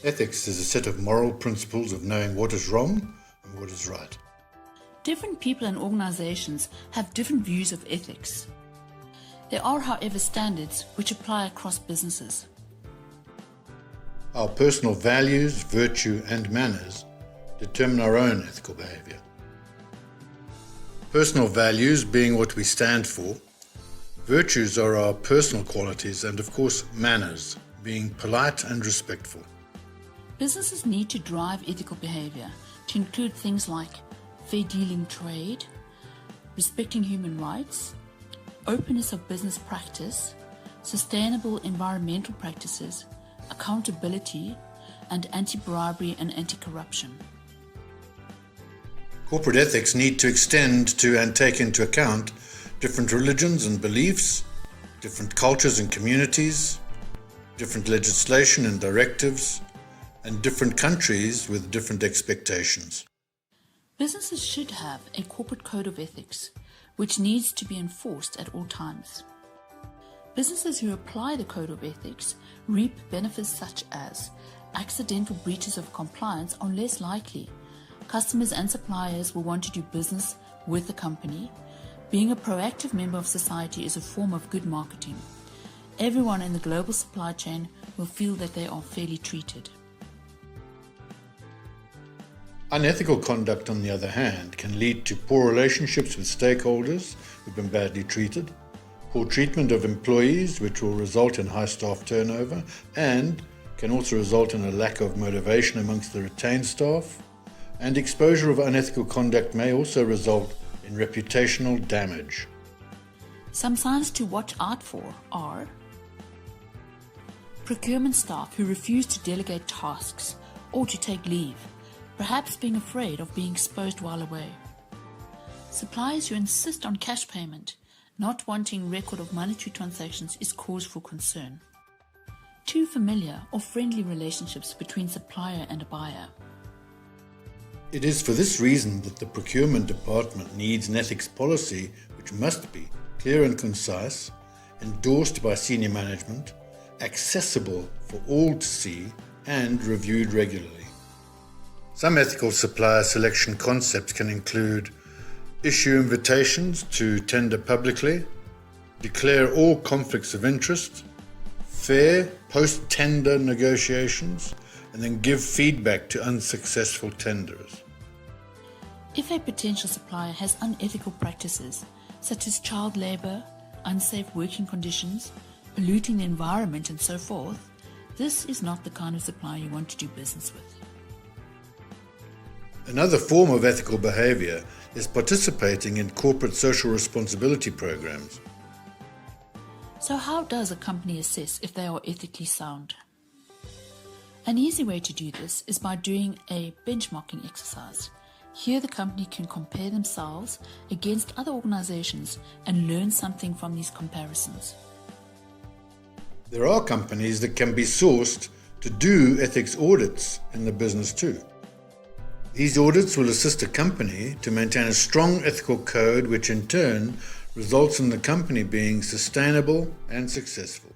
Ethics is a set of moral principles of knowing what is wrong and what is right. Different people and organizations have different views of ethics. There are, however, standards which apply across businesses. Our personal values, virtue, and manners determine our own ethical behavior. Personal values being what we stand for, virtues are our personal qualities, and of course manners being polite and respectful. Businesses need to drive ethical behavior to include things like fair dealing trade, respecting human rights, openness of business practice, sustainable environmental practices, accountability, and anti-bribery and anti-corruption. Corporate ethics need to extend to and take into account different religions and beliefs, different cultures and communities, different legislation and directives, and different countries with different expectations. Businesses should have a corporate code of ethics, which needs to be enforced at all times. Businesses who apply the code of ethics reap benefits such as accidental breaches of compliance are less likely. Customers and suppliers will want to do business with the company. Being a proactive member of society is a form of good marketing. Everyone in the global supply chain will feel that they are fairly treated. Unethical conduct, on the other hand, can lead to poor relationships with stakeholders who've been badly treated, poor treatment of employees, which will result in high staff turnover, and can also result in a lack of motivation amongst the retained staff, and exposure of unethical conduct may also result in reputational damage. Some signs to watch out for are procurement staff who refuse to delegate tasks or to take leave, perhaps being afraid of being exposed while away. Suppliers who insist on cash payment, not wanting record of monetary transactions is cause for concern. Too familiar or friendly relationships between supplier and a buyer. It is for this reason that the procurement department needs an ethics policy which must be clear and concise, endorsed by senior management, accessible for all to see, and reviewed regularly. Some ethical supplier selection concepts can include issue invitations to tender publicly, declare all conflicts of interest, fair post-tender negotiations, and then give feedback to unsuccessful tenderers. If a potential supplier has unethical practices, such as child labour, unsafe working conditions, polluting the environment and so forth, this is not the kind of supplier you want to do business with. Another form of ethical behavior is participating in corporate social responsibility programs. So how does a company assess if they are ethically sound? An easy way to do this is by doing a benchmarking exercise. Here the company can compare themselves against other organizations and learn something from these comparisons. There are companies that can be sourced to do ethics audits in the business too. These audits will assist a company to maintain a strong ethical code, which in turn results in the company being sustainable and successful.